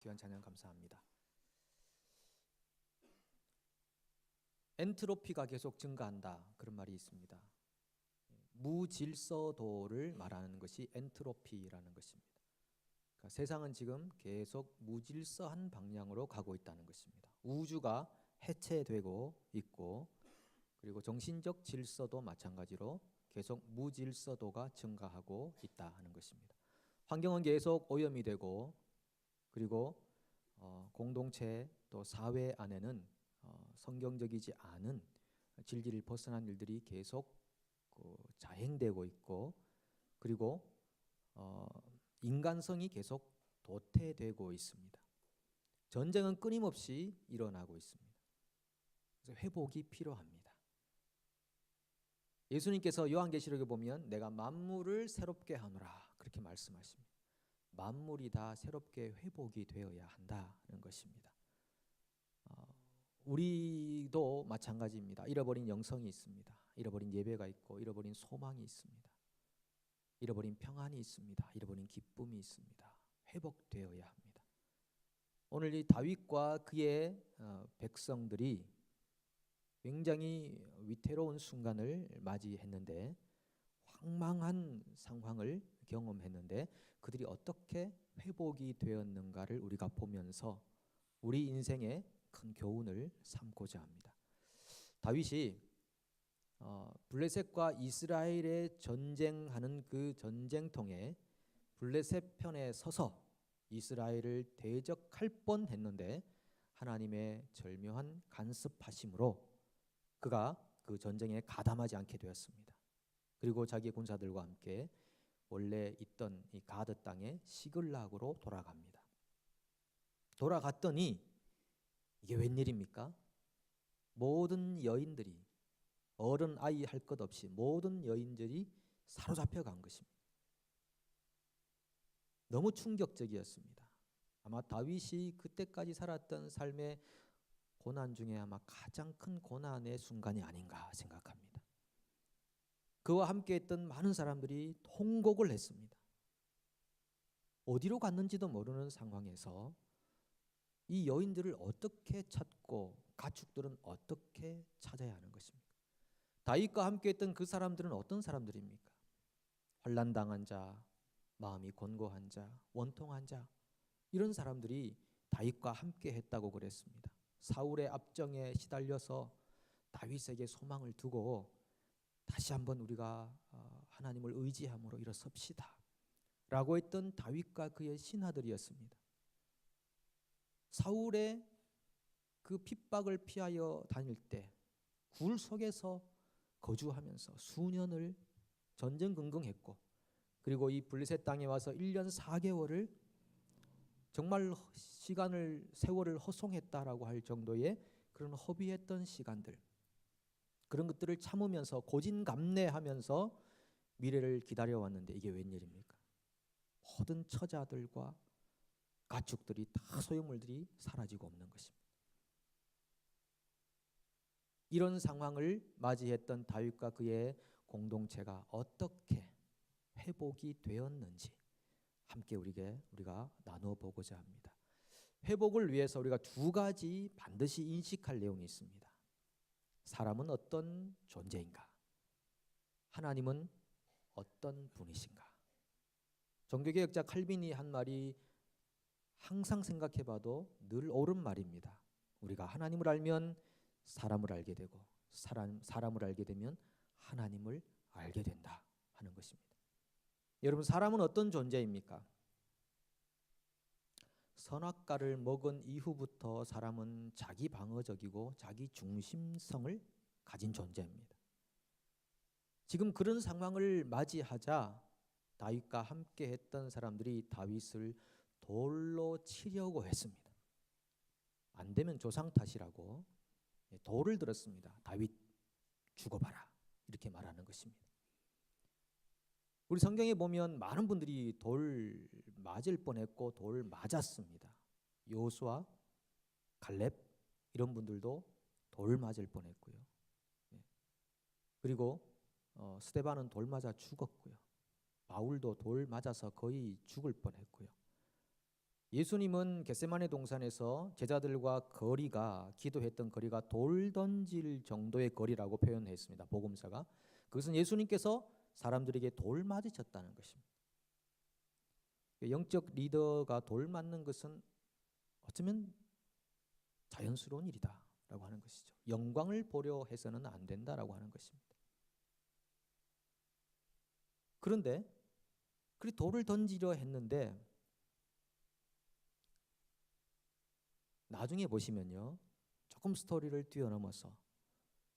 귀한 찬양 감사합니다. 엔트로피가 계속 증가한다, 그런 말이 있습니다. 무질서도를 말하는 것이 엔트로피라는 것입니다. 그러니까 세상은 지금 계속 무질서한 방향으로 가고 있다는 것입니다. 우주가 해체되고 있고, 그리고 정신적 질서도 마찬가지로 계속 무질서도가 증가하고 있다 하는 것입니다. 환경은 계속 오염이 되고, 그리고 공동체 또 사회 안에는 성경적이지 않은 진리를 벗어난 일들이 계속 자행되고 있고, 그리고 인간성이 계속 도태되고 있습니다. 전쟁은 끊임없이 일어나고 있습니다. 그래서 회복이 필요합니다. 예수님께서 요한계시록에 보면 내가 만물을 새롭게 하노라 그렇게 말씀하십니다. 만물이 다 새롭게 회복이 되어야 한다는 것입니다. 우리도 마찬가지입니다. 잃어버린 영성이 있습니다. 잃어버린 예배가 있고, 잃어버린 소망이 있습니다. 잃어버린 평안이 있습니다. 잃어버린 기쁨이 있습니다. 회복되어야 합니다. 오늘 이 다윗과 그의 백성들이 굉장히 위태로운 순간을 맞이했는데, 황망한 상황을 경험했는데 그들이 어떻게 회복이 되었는가를 우리가 보면서 우리 인생에 큰 교훈을 삼고자 합니다. 다윗이 블레셋과 이스라엘의 전쟁하는 그 전쟁통에 블레셋 편에 서서 이스라엘을 대적할 뻔했는데 하나님의 절묘한 간섭하심으로 그가 그 전쟁에 가담하지 않게 되었습니다. 그리고 자기의 군사들과 함께 원래 있던 이 가드 땅의 시글락으로 돌아갑니다. 돌아갔더니 이게 웬일입니까? 모든 여인들이, 어른 아이 할 것 없이 모든 여인들이 사로잡혀 간 것입니다. 너무 충격적이었습니다. 아마 다윗이 그때까지 살았던 삶의 고난 중에 아마 가장 큰 고난의 순간이 아닌가 생각합니다. 그와 함께 했던 많은 사람들이 통곡을 했습니다. 어디로 갔는지도 모르는 상황에서 이 여인들을 어떻게 찾고 가축들은 어떻게 찾아야 하는 것입니까? 다윗과 함께 했던 그 사람들은 어떤 사람들입니까? 환난당한 자, 마음이 곤고한 자, 원통한 자, 이런 사람들이 다윗과 함께 했다고 그랬습니다. 사울의 압정에 시달려서 다윗에게 소망을 두고 다시 한번 우리가 하나님을 의지함으로 일어섭시다 라고 했던 다윗과 그의 신하들이었습니다. 사울의 그 핍박을 피하여 다닐 때 굴 속에서 거주하면서 수년을 전전긍긍했고, 그리고 이 블레셋 땅에 와서 1년 4개월을 정말 세월을 허송했다라고 할 정도의 그런 허비했던 시간들, 그런 것들을 참으면서 고진감래하면서 미래를 기다려왔는데 이게 웬일입니까? 모든 처자들과 가축들이 다 소유물들이 사라지고 없는 것입니다. 이런 상황을 맞이했던 다윗과 그의 공동체가 어떻게 회복이 되었는지 함께 우리가 나누어 보고자 합니다. 회복을 위해서 우리가 두 가지 반드시 인식할 내용이 있습니다. 사람은 어떤 존재인가? 하나님은 어떤 분이신가? 종교개혁자 칼빈이 한 말이 항상 생각해봐도 늘 옳은 말입니다. 우리가 하나님을 알면 사람을 알게 되고, 사람을 알게 되면 하나님을 알게 된다 하는 것입니다. 여러분, 사람은 어떤 존재입니까? 선악과를 먹은 이후부터 사람은 자기 방어적이고 자기 중심성을 가진 존재입니다. 지금 그런 상황을 맞이하자 다윗과 함께 했던 사람들이 다윗을 돌로 치려고 했습니다. 안 되면 조상 탓이라고 돌을 들었습니다. 다윗 죽어봐라 이렇게 말하는 것입니다. 우리 성경에 보면 많은 분들이 돌 맞을 뻔했고 돌 맞았습니다. 여호수아, 갈렙 이런 분들도 돌 맞을 뻔했고요. 그리고 스데반은 돌 맞아 죽었고요. 바울도 돌 맞아서 거의 죽을 뻔했고요. 예수님은 겟세마네 동산에서 제자들과 기도했던 거리가 돌 던질 정도의 거리라고 표현했습니다. 복음서가. 그것은 예수님께서 사람들에게 돌 맞으셨다는 것입니다. 영적 리더가 돌 맞는 것은 어쩌면 자연스러운 일이다라고 하는 것이죠. 영광을 보려 해서는 안 된다라고 하는 것입니다. 그런데 그 돌을 던지려 했는데 나중에 보시면요, 조금 스토리를 뛰어넘어서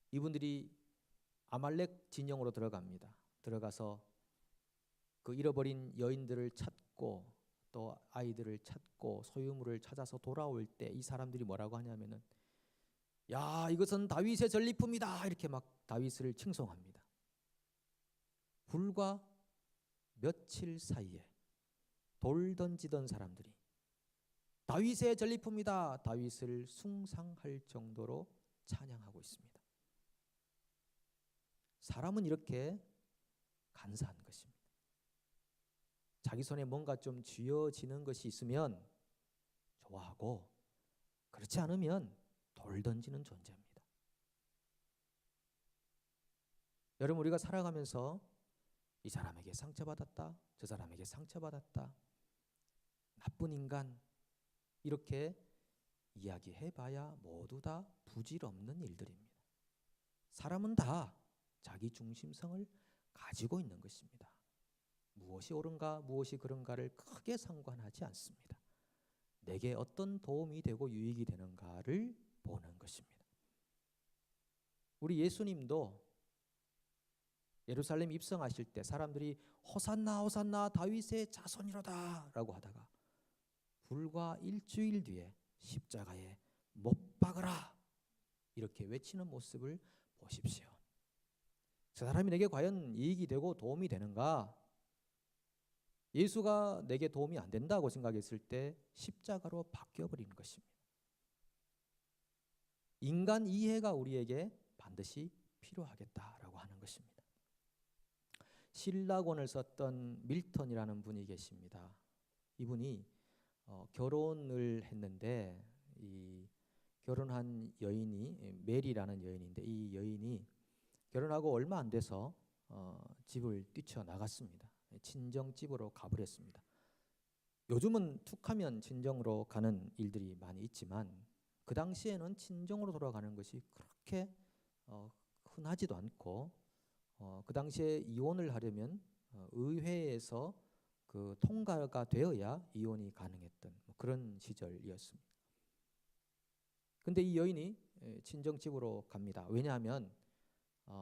이분들이 아말렉 진영으로 들어갑니다. 들어가서 그 잃어버린 여인들을 찾고 또 아이들을 찾고 소유물을 찾아서 돌아올 때 이 사람들이 뭐라고 하냐면은, 야, 이것은 다윗의 전리품이다, 이렇게 막 다윗을 칭송합니다. 불과 며칠 사이에 돌 던지던 사람들이 다윗의 전리품이다, 다윗을 숭상할 정도로 찬양하고 있습니다. 사람은 이렇게 간사한 것입니다. 자기 손에 뭔가 좀 쥐어지는 것이 있으면 좋아하고, 그렇지 않으면 돌 던지는 존재입니다. 여러분, 우리가 살아가면서 이 사람에게 상처받았다, 저 사람에게 상처받았다, 나쁜 인간, 이렇게 이야기해봐야 모두 다 부질없는 일들입니다. 사람은 다 자기 중심성을 가지고 있는 것입니다. 무엇이 옳은가 무엇이 그른가를 크게 상관하지 않습니다. 내게 어떤 도움이 되고 유익이 되는가를 보는 것입니다. 우리 예수님도 예루살렘 입성하실 때 사람들이 호산나 호산나 다윗의 자손이로다 라고 하다가 불과 일주일 뒤에 십자가에 못 박으라 이렇게 외치는 모습을 보십시오. 저 사람이 내게 과연 이익이 되고 도움이 되는가? 예수가 내게 도움이 안 된다고 생각했을 때 십자가로 바뀌어버리는 것입니다. 인간 이해가 우리에게 반드시 필요하겠다라고 하는 것입니다. 신라권을 썼던 밀턴이라는 분이 계십니다. 이분이 결혼을 했는데 이 결혼한 여인이 메리라는 여인인데, 이 여인이 결혼하고 얼마 안 돼서 집을 뛰쳐나갔습니다. 친정집으로 가버렸습니다. 요즘은 툭하면 친정으로 가는 일들이 많이 있지만 그 당시에는 친정으로 돌아가는 것이 그렇게 흔하지도 않고, 그 당시에 이혼을 하려면 의회에서 그 통과가 되어야 이혼이 가능했던 그런 시절이었습니다. 근데 이 여인이 친정집으로 갑니다. 왜냐하면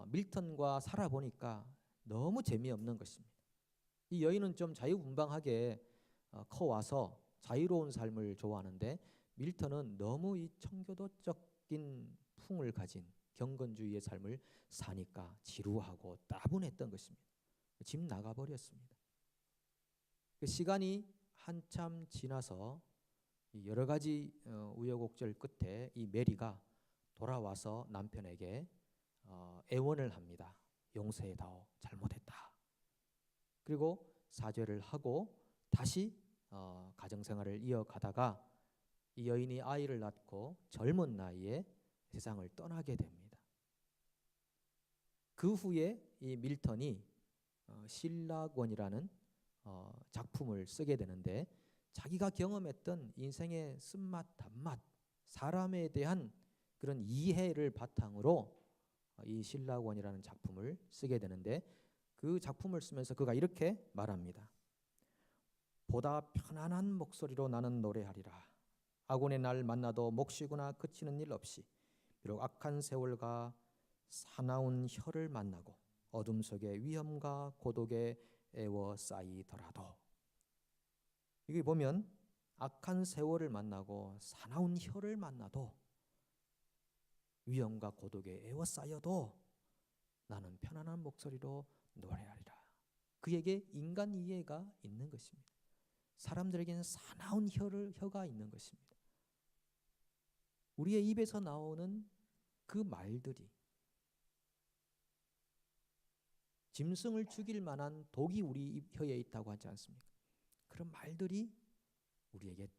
밀턴과 살아보니까 너무 재미없는 것입니다. 이 여인은 좀 자유분방하게 커와서 자유로운 삶을 좋아하는데, 밀턴은 너무 이 청교도적인 풍을 가진 경건주의의 삶을 사니까 지루하고 따분했던 것입니다. 집 나가버렸습니다. 그 시간이 한참 지나서 여러 가지 우여곡절 끝에 이 메리가 돌아와서 남편에게 애원을 합니다. 용서해다오, 잘못했다. 그리고 사죄를 하고 다시 가정생활을 이어가다가 이 여인이 아이를 낳고 젊은 나이에 세상을 떠나게 됩니다. 그 후에 이 밀턴이 신라권이라는 작품을 쓰게 되는데, 자기가 경험했던 인생의 쓴맛 단맛, 사람에 대한 그런 이해를 바탕으로 이 신라권이라는 작품을 쓰게 되는데, 그 작품을 쓰면서 그가 이렇게 말합니다. 보다 편안한 목소리로 나는 노래하리라. 아곤의 날 만나도 몫이구나 그치는 일 없이, 비록 악한 세월과 사나운 혀를 만나고 어둠 속에 위험과 고독에 애워싸이더라도. 이게 보면 악한 세월을 만나고 사나운 혀를 만나도 위험과 고독에 애워싸여도 나는 편안한 목소리로 노래하리라. 그에게 인간 이해가 있는 것입니다. 사람들에게는 사나운 혀가 있는 것입니다. 우리의 입에서 나오는 그 말들이 짐승을 죽일 만한 독이 우리 혀에 있다고 하지 않습니까? 그런 말들이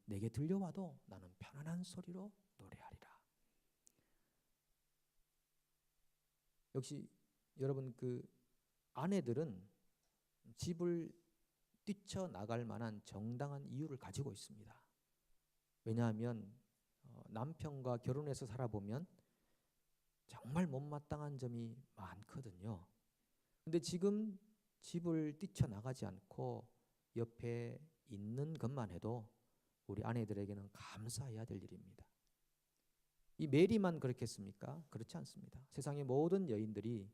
내게 들려와도 나는 편안한 소리로 노래하리라. 역시 여러분, 그 아내들은 집을 뛰쳐나갈 만한 정당한 이유를 가지고 있습니다. 왜냐하면 남편과 결혼해서 살아보면 정말 못마땅한 점이 많거든요. 근데 지금 집을 뛰쳐나가지 않고 옆에 있는 것만 해도 우리 아내들에게는 감사해야 될 일입니다. 이 메리만 그렇겠습니까? 그렇지 않습니다. 세상의 모든 여인들이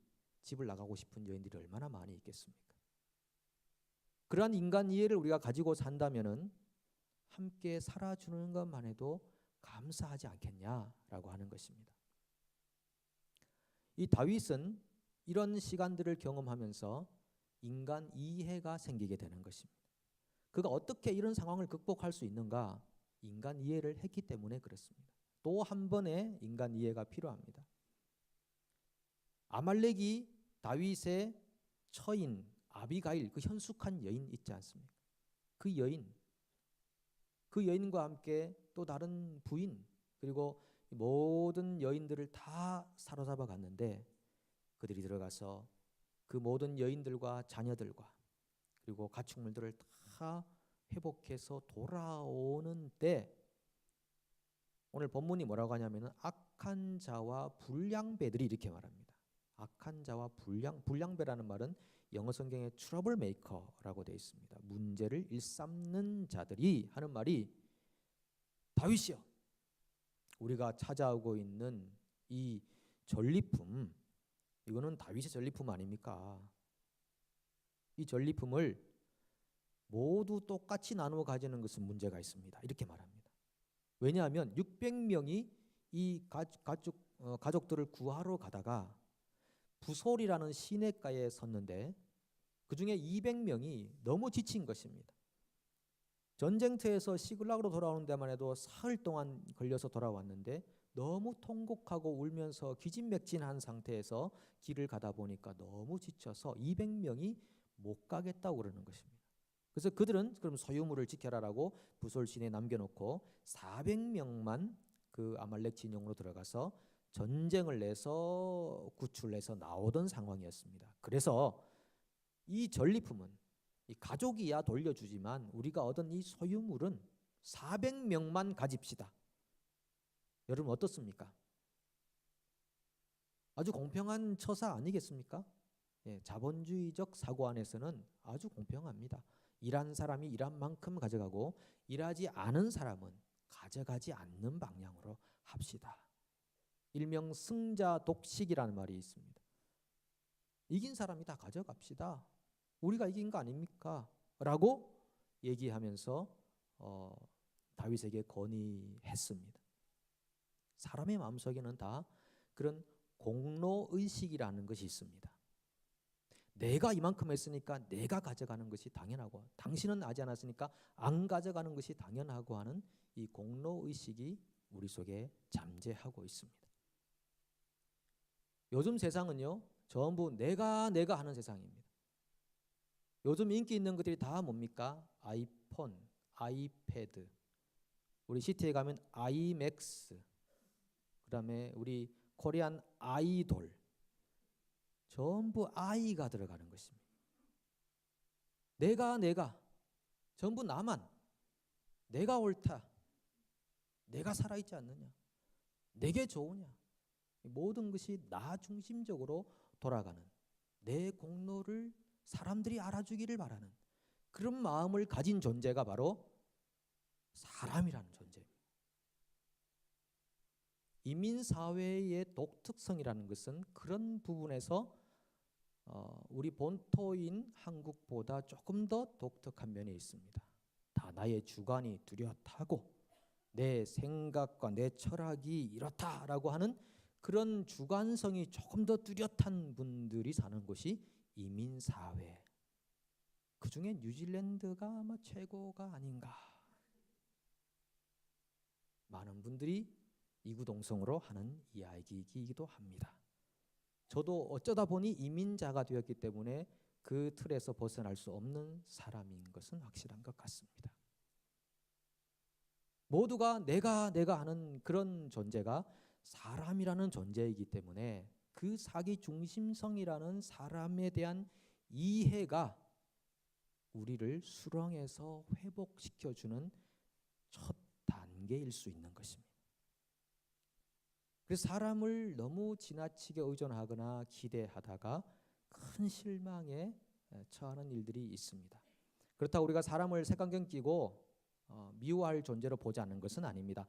집을 나가고 싶은 여인들이 얼마나 많이 있겠습니까? 그러한 인간 이해를 우리가 가지고 산다면은 함께 살아주는 것만 해도 감사하지 않겠냐라고 하는 것입니다. 이 다윗은 이런 시간들을 경험하면서 인간 이해가 생기게 되는 것입니다. 그가 어떻게 이런 상황을 극복할 수 있는가? 인간 이해를 했기 때문에 그렇습니다. 또 한 번의 인간 이해가 필요합니다. 아말렉이 다윗의 처인 아비가일, 그 현숙한 여인 있지 않습니까? 그 여인과 함께 또 다른 부인, 그리고 모든 여인들을 다 사로잡아 갔는데 그들이 들어가서 그 모든 여인들과 자녀들과 그리고 가축물들을 다 회복해서 돌아오는 때 오늘 본문이 뭐라고 하냐면은 악한 자와 불량배들이 이렇게 말합니다. 악한 자와 불량배라는 말은 영어 성경에 트러블 메이커라고 되어 있습니다. 문제를 일삼는 자들이 하는 말이, 다윗이여, 우리가 찾아오고 있는 이 전리품, 이거는 다윗의 전리품 아닙니까? 이 전리품을 모두 똑같이 나누어 가지는 것은 문제가 있습니다. 이렇게 말합니다. 왜냐하면 600명이 이 가족들을 구하러 가다가 부솔이라는 시냇가에 섰는데 그 중에 200명이 너무 지친 것입니다. 전쟁터에서 시글락으로 돌아오는 데만 해도 사흘 동안 걸려서 돌아왔는데 너무 통곡하고 울면서 기진맥진한 상태에서 길을 가다 보니까 너무 지쳐서 200명이 못 가겠다고 그러는 것입니다. 그래서 그들은 그럼 소유물을 지켜라라고 부솔 시내에 남겨놓고 400명만 그 아말렉 진영으로 들어가서 전쟁을 내서 구출해서 나오던 상황이었습니다. 그래서 이 전리품은 이 가족이야 돌려주지만 우리가 얻은 이 소유물은 400명만 가집시다. 여러분 어떻습니까? 아주 공평한 처사 아니겠습니까? 예, 자본주의적 사고 안에서는 아주 공평합니다. 일한 사람이 일한 만큼 가져가고 일하지 않은 사람은 가져가지 않는 방향으로 합시다. 일명 승자 독식이라는 말이 있습니다. 이긴 사람이 다 가져갑시다. 우리가 이긴 거 아닙니까? 라고 얘기하면서 다윗에게 건의했습니다. 사람의 마음속에는 다 그런 공로의식이라는 것이 있습니다. 내가 이만큼 했으니까 내가 가져가는 것이 당연하고 당신은 하지 않았으니까 안 가져가는 것이 당연하고 하는 이 공로의식이 우리 속에 잠재하고 있습니다. 요즘 세상은요 전부 내가 하는 세상입니다. 요즘 인기 있는 것들이 다 뭡니까? 아이폰, 아이패드, 우리 시티에 가면 아이맥스, 그 다음에 우리 코리안 아이돌, 전부 아이가 들어가는 것입니다. 내가 전부 나만, 내가 옳다, 내가 살아있지 않느냐, 내게 좋으냐, 모든 것이 나 중심적으로 돌아가는, 내 공로를 사람들이 알아주기를 바라는 그런 마음을 가진 존재가 바로 사람이라는 존재입니다. 이민사회의 독특성이라는 것은 그런 부분에서 우리 본토인 한국보다 조금 더 독특한 면이 있습니다. 다 나의 주관이 뚜렷하고 내 생각과 내 철학이 이렇다라고 하는 그런 주관성이 조금 더 뚜렷한 분들이 사는 곳이 이민사회. 그 중에 뉴질랜드가 아마 최고가 아닌가. 많은 분들이 이구동성으로 하는 이야기이기도 합니다. 저도 어쩌다 보니 이민자가 되었기 때문에 그 틀에서 벗어날 수 없는 사람인 것은 확실한 것 같습니다. 모두가 내가 하는 그런 존재가 사람이라는 존재이기 때문에 그 사기 중심성이라는 사람에 대한 이해가 우리를 수렁에서 회복시켜주는 첫 단계일 수 있는 것입니다. 그래서 사람을 너무 지나치게 의존하거나 기대하다가 큰 실망에 처하는 일들이 있습니다. 그렇다고 우리가 사람을 색안경 끼고 미워할 존재로 보지 않는 것은 아닙니다.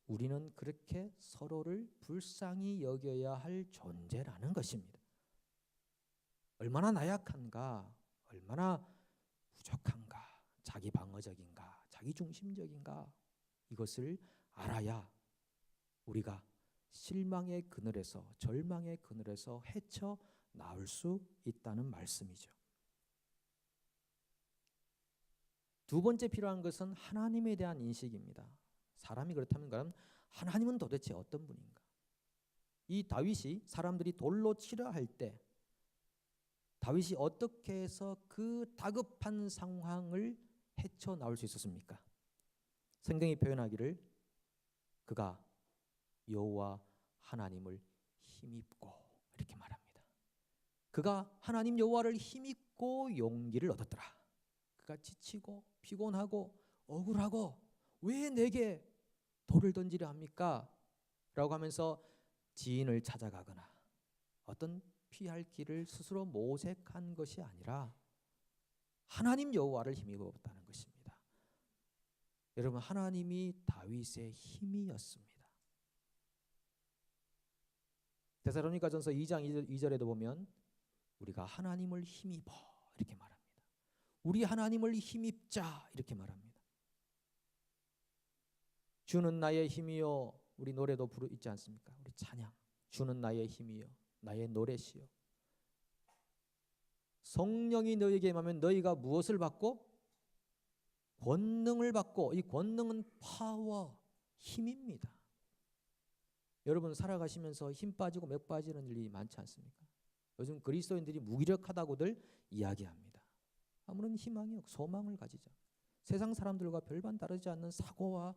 우리는 그렇게 서로를 불쌍히 여겨야 할 존재라는 것입니다. 얼마나 나약한가, 얼마나 부족한가, 자기 방어적인가, 자기 중심적인가, 이것을 알아야 우리가 실망의 그늘에서, 절망의 그늘에서 헤쳐 나올 수 있다는 말씀이죠. 두 번째 필요한 것은 하나님에 대한 인식입니다. 사람이 그렇다면 그럼 하나님은 도대체 어떤 분인가? 이 다윗이 사람들이 돌로 치려 할 때 다윗이 어떻게 해서 그 다급한 상황을 헤쳐나올 수 있었습니까? 성경이 표현하기를 그가 여호와 하나님을 힘입고 이렇게 말합니다. 그가 하나님 여호와를 힘입고 용기를 얻었더라. 그가 지치고 피곤하고 억울하고 왜 내게 돌을 던지려 합니까? 라고 하면서 지인을 찾아가거나 어떤 피할 길을 스스로 모색한 것이 아니라 하나님 여호와를 힘입었다는 것입니다. 여러분, 하나님이 다윗의 힘이었습니다. 데살로니가전서 2장 2절에도 보면 우리가 하나님을 힘입어 이렇게 말합니다. 우리 하나님을 힘입자 이렇게 말합니다. 주는 나의 힘이요, 우리 노래도 있지 않습니까? 우리 찬양, 주는 나의 힘이요 나의 노래시요. 성령이 너희에게 임하면 너희가 무엇을 받고? 권능을 받고, 이 권능은 파워, 힘입니다. 여러분 살아가시면서 힘 빠지고 맥 빠지는 일이 많지 않습니까? 요즘 그리스도인들이 무기력하다고들 이야기합니다. 아무런 희망이 없고 소망을 가지자. 세상 사람들과 별반 다르지 않는 사고와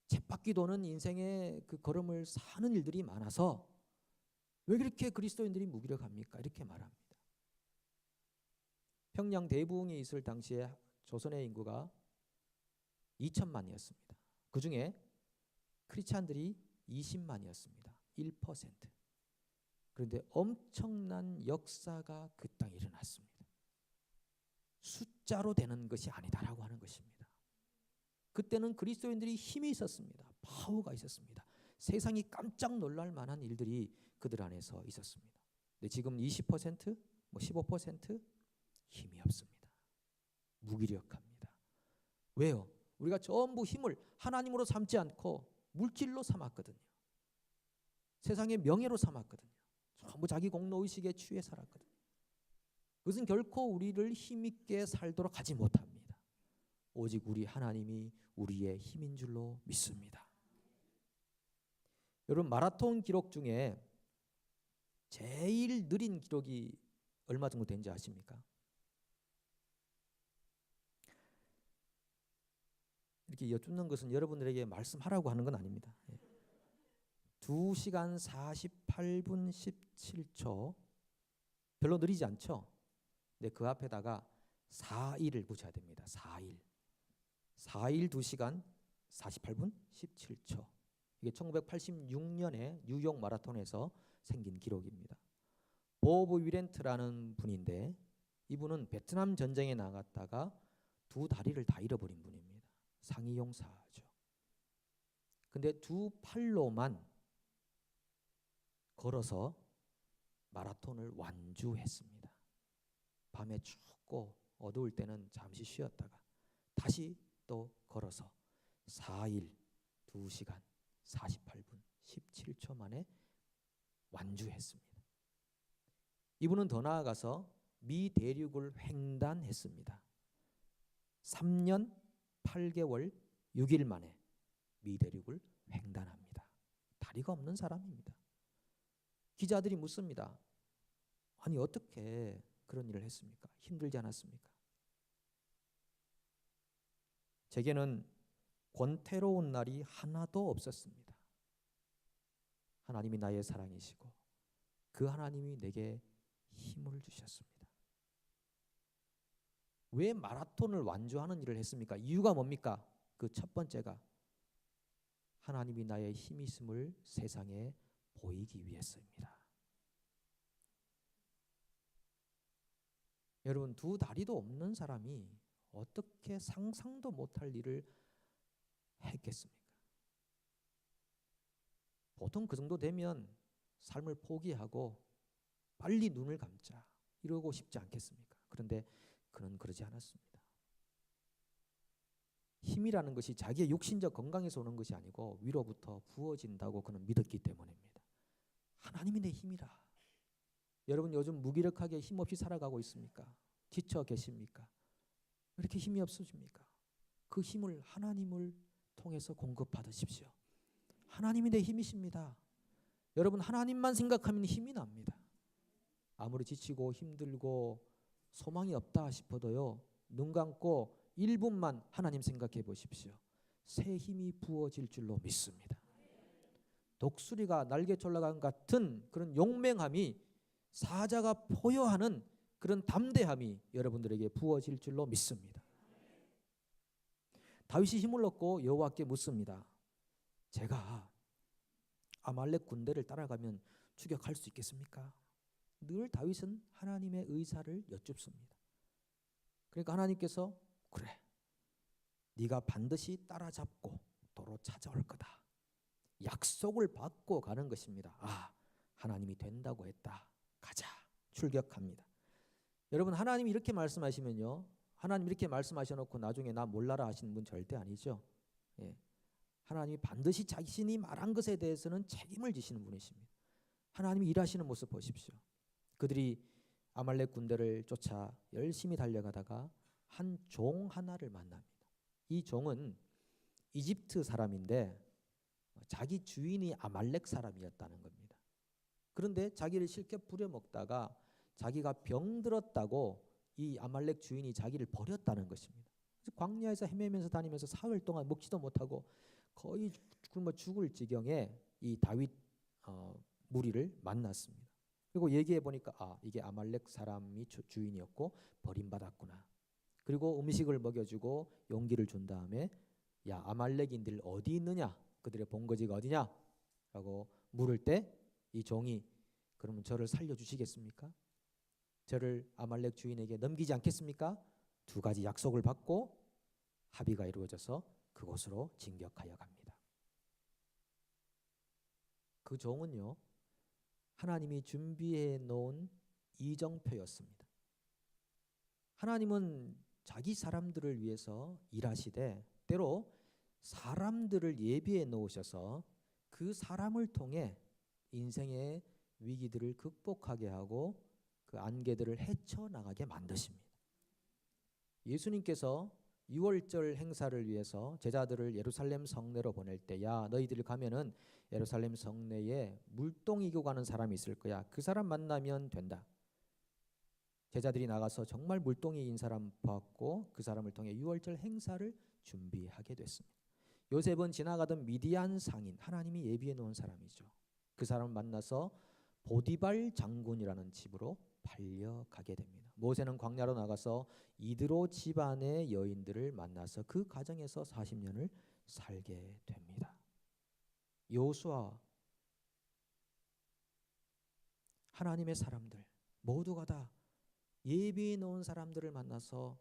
쳇바퀴 도는 인생의 그 걸음을 사는 일들이 많아서 왜 그렇게 그리스도인들이 무기력합니까? 이렇게 말합니다. 평양 대부흥이 있을 당시에 조선의 인구가 2천만이었습니다. 그 중에 크리스찬들이 20만이었습니다. 1%. 그런데 엄청난 역사가 그 땅에 일어났습니다. 숫자로 되는 것이 아니다라고 하는 것입니다. 그때는 그리스도인들이 힘이 있었습니다. 파워가 있었습니다. 세상이 깜짝 놀랄 만한 일들이 그들 안에서 있었습니다. 근데 지금 20%, 15% 힘이 없습니다. 무기력합니다. 왜요? 우리가 전부 힘을 하나님으로 삼지 않고 물질로 삼았거든요. 세상의 명예로 삼았거든요. 전부 자기 공로의식에 취해 살았거든요. 그것은 결코 우리를 힘있게 살도록 하지 못합니다. 오직 우리 하나님이 우리의 힘인 줄로 믿습니다. 여러분, 마라톤 기록 중에 제일 느린 기록이 얼마 정도 된지 아십니까? 이렇게 여쭙는 것은 여러분들에게 말씀하라고 하는 건 아닙니다. 2시간 48분 17초. 별로 느리지 않죠? 근데 그 앞에다가 4일을 붙여야 됩니다. 4일 2시간 48분 17초. 이게 1986년에 뉴욕 마라톤에서 생긴 기록입니다. 보브 위렌트라는 분인데 이분은 베트남 전쟁에 나갔다가 두 다리를 다 잃어버린 분입니다. 상이용사죠. 근데 두 팔로만 걸어서 마라톤을 완주했습니다. 밤에 춥고 어두울 때는 잠시 쉬었다가 다시 또 걸어서 4일 2시간 48분 17초 만에 완주했습니다. 이분은 더 나아가서 미 대륙을 횡단했습니다. 3년 8개월 6일 만에 미 대륙을 횡단합니다. 다리가 없는 사람입니다. 기자들이 묻습니다. 아니 어떻게 그런 일을 했습니까? 힘들지 않았습니까? 제게는 권태로운 날이 하나도 없었습니다. 하나님이 나의 사랑이시고 그 하나님이 내게 힘을 주셨습니다. 왜 마라톤을 완주하는 일을 했습니까? 이유가 뭡니까? 그 첫 번째가 하나님이 나의 힘이심을 세상에 보이기 위해서입니다. 여러분, 두 다리도 없는 사람이 어떻게 상상도 못할 일을 했겠습니까? 보통 그 정도 되면 삶을 포기하고 빨리 눈을 감자 이러고 싶지 않겠습니까? 그런데 그는 그러지 않았습니다. 힘이라는 것이 자기의 육신적 건강에서 오는 것이 아니고 위로부터 부어진다고 그는 믿었기 때문입니다. 하나님이 내 힘이라. 여러분, 요즘 무기력하게 힘없이 살아가고 있습니까? 지쳐 계십니까? 왜 이렇게 힘이 없어집니까? 그 힘을 하나님을 통해서 공급받으십시오. 하나님이 내 힘이십니다. 여러분, 하나님만 생각하면 힘이 납니다. 아무리 지치고 힘들고 소망이 없다 싶어도요, 눈 감고 1분만 하나님 생각해 보십시오. 새 힘이 부어질 줄로 믿습니다. 독수리가 날개 졸라간 같은 그런 용맹함이 사자가 포효하는 그런 담대함이 여러분들에게 부어질 줄로 믿습니다. 다윗이 힘을 얻고 여호와께 묻습니다. 제가 아말렉 군대를 따라가면 추격할 수 있겠습니까? 늘 다윗은 하나님의 의사를 여쭙습니다. 그러니까 하나님께서 그래, 네가 반드시 따라잡고 도로 찾아올 거다. 약속을 받고 가는 것입니다. 아, 하나님이 된다고 했다. 가자. 출격합니다. 여러분, 하나님이 이렇게 말씀하시면요, 하나님 이렇게 말씀하셔놓고 나중에 나 몰라라 하시는 분 절대 아니죠. 예. 하나님이 반드시 자신이 말한 것에 대해서는 책임을 지시는 분이십니다. 하나님이 일하시는 모습 보십시오. 그들이 아말렉 군대를 쫓아 열심히 달려가다가 한 종 하나를 만납니다. 이 종은 이집트 사람인데 자기 주인이 아말렉 사람이었다는 겁니다. 그런데 자기를 실컷 부려먹다가 자기가 병들었다고 이 아말렉 주인이 자기를 버렸다는 것입니다. 광야에서 헤매면서 다니면서 사흘 동안 먹지도 못하고 거의 굶어 죽을 지경에 이 다윗 무리를 만났습니다. 그리고 얘기해 보니까 아, 이게 아말렉 사람이 주인이었고 버림받았구나. 그리고 음식을 먹여주고 용기를 준 다음에 야, 아말렉인들 어디 있느냐? 그들의 본거지가 어디냐? 라고 물을 때 이 종이 그러면 저를 살려주시겠습니까? 저를 아말렉 주인에게 넘기지 않겠습니까? 두 가지 약속을 받고 합의가 이루어져서 그곳으로 진격하여 갑니다. 그 종은요, 하나님이 준비해 놓은 이정표였습니다. 하나님은 자기 사람들을 위해서 일하시되 때로 사람들을 예비해 놓으셔서 그 사람을 통해 인생의 위기들을 극복하게 하고 그 안개들을 헤쳐나가게 만드십니다. 예수님께서 유월절 행사를 위해서 제자들을 예루살렘 성내로 보낼 때 야, 너희들 가면은 예루살렘 성내에 물동이 이고 가는 사람이 있을 거야. 그 사람 만나면 된다. 제자들이 나가서 정말 물동이인 사람 봤고 그 사람을 통해 유월절 행사를 준비하게 됐습니다. 요셉은 지나가던 미디안 상인, 하나님이 예비해 놓은 사람이죠. 그 사람을 만나서 보디발 장군이라는 집으로 팔려가게 됩니다. 모세는 광야로 나가서 이드로 집안의 여인들을 만나서 그 가정에서 40년을 살게 됩니다. 여호수아, 하나님의 사람들 모두가 다 예비해 놓은 사람들을 만나서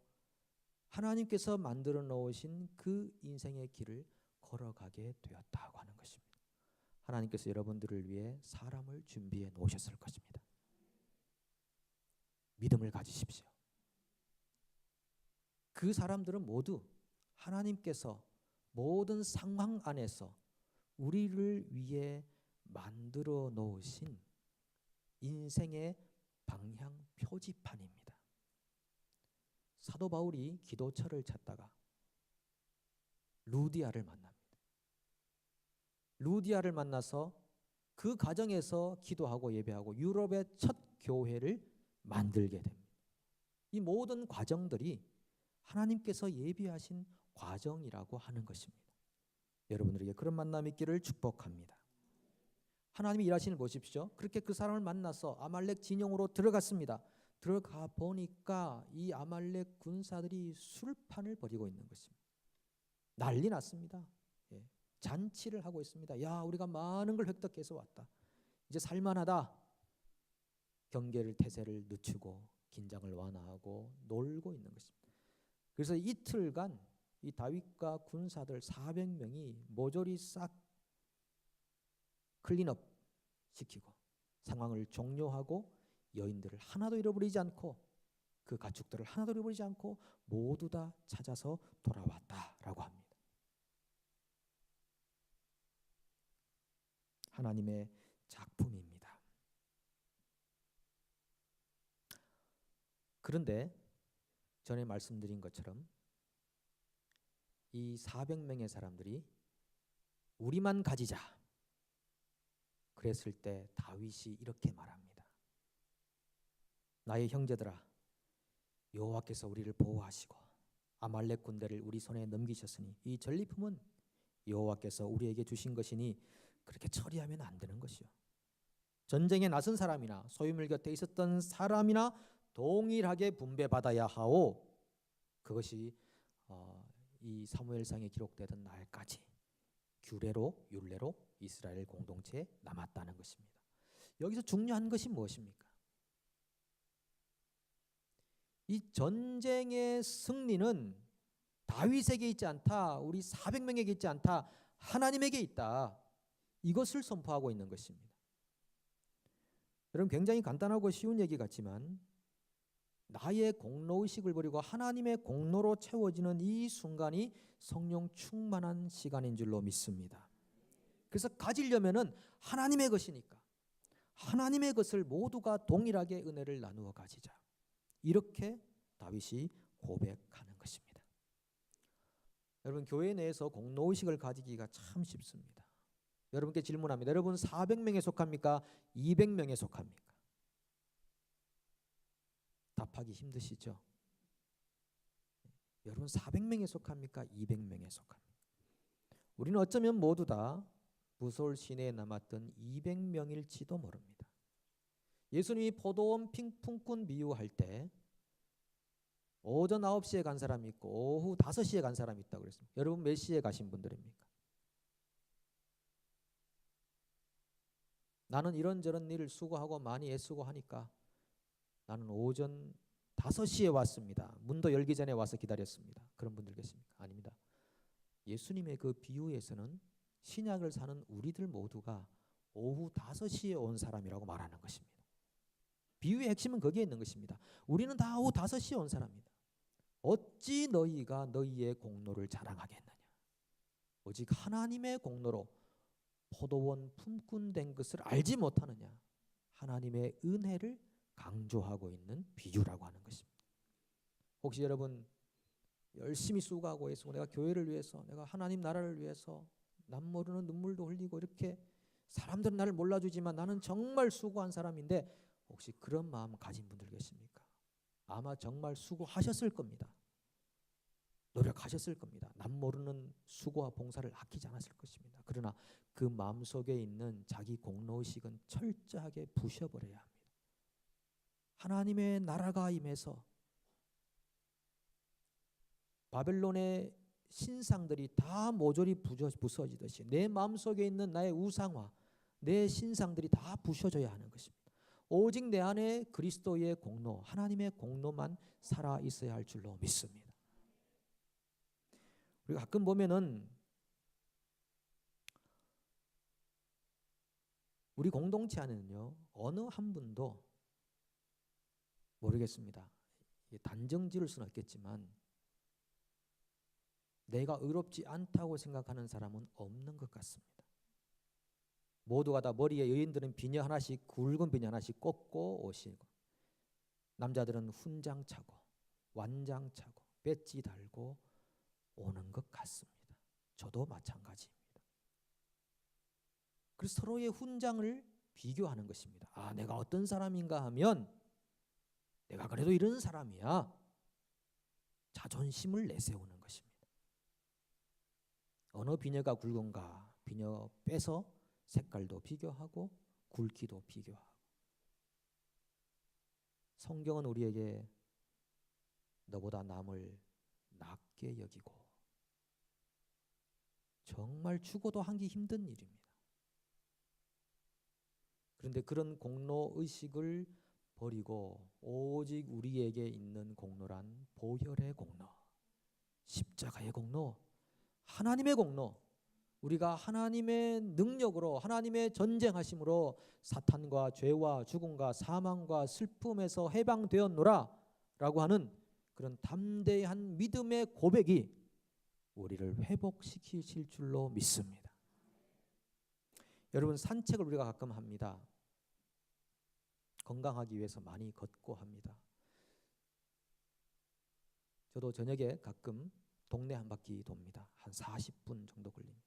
하나님께서 만들어 놓으신 그 인생의 길을 걸어가게 되었다고 하는 것입니다. 하나님께서 여러분들을 위해 사람을 준비해 놓으셨을 것입니다. 믿음을 가지십시오. 그 사람들은 모두 하나님께서 모든 상황 안에서 우리를 위해 만들어 놓으신 인생의 방향 표지판입니다. 사도 바울이 기도처를 찾다가 루디아를 만납니다. 루디아를 만나서 그 가정에서 기도하고 예배하고 유럽의 첫 교회를 만들게 됩니다. 이 모든 과정들이 하나님께서 예비하신 과정이라고 하는 것입니다. 여러분들에게 그런 만남이 있기를 축복합니다. 하나님이 일하시는 보십시오. 그렇게 그 사람을 만나서 아말렉 진영으로 들어갔습니다. 들어가 보니까 이 아말렉 군사들이 술판을 벌이고 있는 것입니다. 난리 났습니다. 예, 잔치를 하고 있습니다. 야, 우리가 많은 걸 획득해서 왔다. 이제 살만하다. 경계를 태세를 늦추고 긴장을 완화하고 놀고 있는 것입니다. 그래서 이틀간 이 다윗과 군사들 400명이 모조리 싹 클린업 시키고 상황을 종료하고 여인들을 하나도 잃어버리지 않고 그 가축들을 하나도 잃어버리지 않고 모두 다 찾아서 돌아왔다라고 합니다. 하나님의 작품입니다. 그런데 전에 말씀드린 것처럼 이 400명의 사람들이 우리만 가지자 그랬을 때 다윗이 이렇게 말합니다. 나의 형제들아, 여호와께서 우리를 보호하시고 아말렉 군대를 우리 손에 넘기셨으니 이 전리품은 여호와께서 우리에게 주신 것이니 그렇게 처리하면 안 되는 것이요. 전쟁에 나선 사람이나 소유물 곁에 있었던 사람이나 동일하게 분배받아야 하오. 그것이 이 사무엘상에 기록되던 날까지 규례로 율례로 이스라엘 공동체에 남았다는 것입니다. 여기서 중요한 것이 무엇입니까? 이 전쟁의 승리는 다윗에게 있지 않다. 우리 400명에게 있지 않다. 하나님에게 있다. 이것을 선포하고 있는 것입니다. 여러분, 굉장히 간단하고 쉬운 얘기 같지만 나의 공로의식을 버리고 하나님의 공로로 채워지는 이 순간이 성령 충만한 시간인 줄로 믿습니다. 그래서 가지려면은 하나님의 것이니까 하나님의 것을 모두가 동일하게 은혜를 나누어 가지자. 이렇게 다윗이 고백하는 것입니다. 여러분, 교회 내에서 공로의식을 가지기가 참 쉽습니다. 여러분께 질문합니다. 여러분 400명에 속합니까? 200명에 속합니까? 답하기 힘드시죠? 여러분 400명에 속합니까? 200명에 속합니까? 우리는 어쩌면 모두 다 부솔 시내에 남았던 200명일지도 모릅니다. 예수님이 포도원 품꾼 비유할 때 오전 9시에 간 사람이 있고 오후 5시에 간 사람이 있다고 그랬습니다. 여러분 몇 시에 가신 분들입니까? 나는 이런저런 일을 수고하고 많이 애쓰고 하니까 나는 오전 5시에 왔습니다. 문도 열기 전에 와서 기다렸습니다. 그런 분들 계십니까? 아닙니다. 예수님의 그 비유에서는 신약을 사는 우리들 모두가 오후 5시에 온 사람이라고 말하는 것입니다. 비유의 핵심은 거기에 있는 것입니다. 우리는 다 오후 5시에 온 사람입니다. 어찌 너희가 너희의 공로를 자랑하겠느냐? 오직 하나님의 공로로 포도원 품꾼 된 것을 알지 못하느냐? 하나님의 은혜를 강조하고 있는 비유라고 하는 것입니다. 혹시 여러분 열심히 수고하고 애쓰고 내가 교회를 위해서 내가 하나님 나라를 위해서 남 모르는 눈물도 흘리고 이렇게 사람들은 나를 몰라주지만 나는 정말 수고한 사람인데 혹시 그런 마음 가진 분들 계십니까? 아마 정말 수고하셨을 겁니다. 노력하셨을 겁니다. 남 모르는 수고와 봉사를 아끼지 않았을 것입니다. 그러나 그 마음속에 있는 자기 공로의식은 철저하게 부셔버려야 합니다. 하나님의 나라가 임해서 바벨론의 신상들이 다 모조리 부서지듯이 내 마음속에 있는 나의 우상화, 내 신상들이 다 부셔져야 하는 것입니다. 오직 내 안에 그리스도의 공로, 하나님의 공로만 살아 있어야 할 줄로 믿습니다. 우리가 가끔 보면은 우리 공동체 안에는요 어느 한 분도 모르겠습니다. 단정 지을 수는 없겠지만 내가 의롭지 않다고 생각하는 사람은 없는 것 같습니다. 모두가 다 머리에 여인들은 비녀 하나씩 굵은 비녀 하나씩 꽂고 오시고 남자들은 훈장 차고 완장 차고 배지 달고 오는 것 같습니다. 저도 마찬가지입니다. 그래서 서로의 훈장을 비교하는 것입니다. 아, 내가 어떤 사람인가 하면 내가 그래도 이런 사람이야. 자존심을 내세우는 것입니다. 어느 비녀가 굵은가 비녀 빼서 색깔도 비교하고 굵기도 비교하고. 성경은 우리에게 너보다 남을 낮게 여기고 정말 죽어도 하기 힘든 일입니다. 그런데 그런 공로의식을 버리고 오직 우리에게 있는 공로란 보혈의 공로, 십자가의 공로, 하나님의 공로, 우리가 하나님의 능력으로 하나님의 전쟁하심으로 사탄과 죄와 죽음과 사망과 슬픔에서 해방되었노라 라고 하는 그런 담대한 믿음의 고백이 우리를 회복시키실 줄로 믿습니다. 여러분, 산책을 우리가 가끔 합니다. 건강하기 위해서 많이 걷고 합니다. 저도 저녁에 가끔 동네 한 바퀴 돕니다. 한 40분 정도 걸립니다.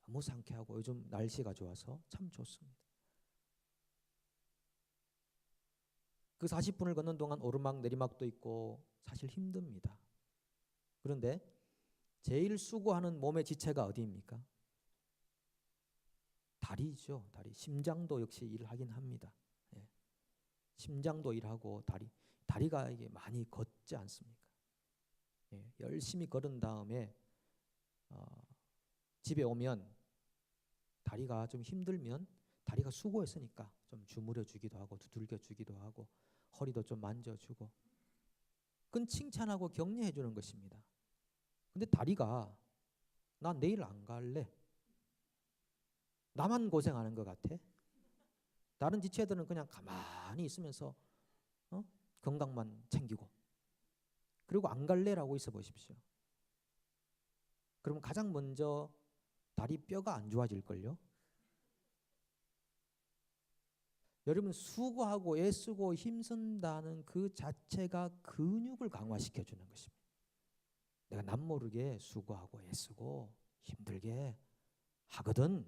너무 상쾌하고 요즘 날씨가 좋아서 참 좋습니다. 그 40분을 걷는 동안 오르막 내리막도 있고 사실 힘듭니다. 그런데 제일 수고하는 몸의 지체가 어디입니까? 다리죠. 다리. 심장도 역시 일하긴 합니다. 예. 심장도 일하고 다리가 이게 많이 걷지 않습니까? 예. 열심히 걸은 다음에 집에 오면 다리가 좀 힘들면 다리가 수고했으니까 좀 주무려 주기도 하고 두들겨 주기도 하고 허리도 좀 만져주고, 그건 칭찬하고 격려해 주는 것입니다. 근데 다리가 나 내일 안 갈래, 나만 고생하는 것 같아. 다른 지체들은 그냥 가만히 있으면서 건강만 챙기고 그리고 안 갈래라고 있어 보십시오. 그러면 가장 먼저 다리 뼈가 안 좋아질걸요. 여러분, 수고하고 애쓰고 힘쓴다는 그 자체가 근육을 강화시켜 주는 것입니다. 내가 남모르게 수고하고 애쓰고 힘들게 하거든.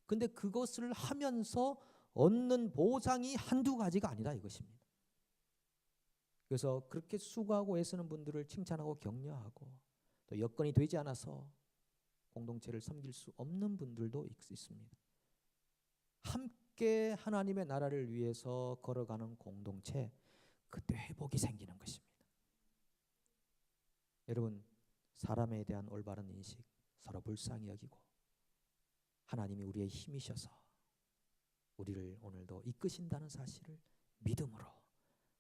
근데 그것을 하면서 얻는 보상이 한두 가지가 아니다 이것입니다. 그래서 그렇게 수고하고 애쓰는 분들을 칭찬하고 격려하고, 또 여건이 되지 않아서 공동체를 섬길 수 없는 분들도 있습니다. 함께 하나님의 나라를 위해서 걸어가는 공동체, 그때 회복이 생기는 것입니다. 여러분, 사람에 대한 올바른 인식, 서로 불쌍히 여기고 하나님이 우리의 힘이셔서 우리를 오늘도 이끄신다는 사실을 믿음으로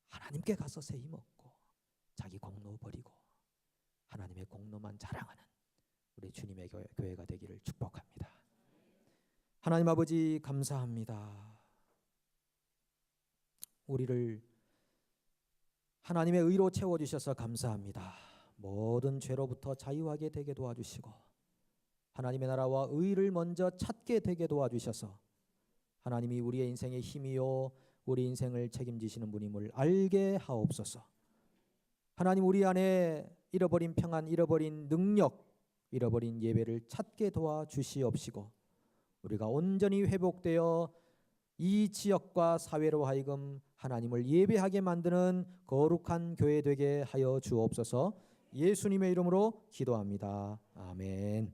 하나님께 가서 새 힘 얻고 자기 공로 버리고 하나님의 공로만 자랑하는 우리 주님의 교회가 되기를 축복합니다. 하나님 아버지, 감사합니다. 우리를 하나님의 의로 채워주셔서 감사합니다. 모든 죄로부터 자유하게 되게 도와주시고 하나님의 나라와 의를 먼저 찾게 되게 도와주셔서 하나님이 우리의 인생의 힘이요 우리 인생을 책임지시는 분임을 알게 하옵소서. 하나님, 우리 안에 잃어버린 평안, 잃어버린 능력, 잃어버린 예배를 찾게 도와주시옵시고 우리가 온전히 회복되어 이 지역과 사회로 하여금 하나님을 예배하게 만드는 거룩한 교회 되게 하여 주옵소서. 예수님의 이름으로 기도합니다. 아멘.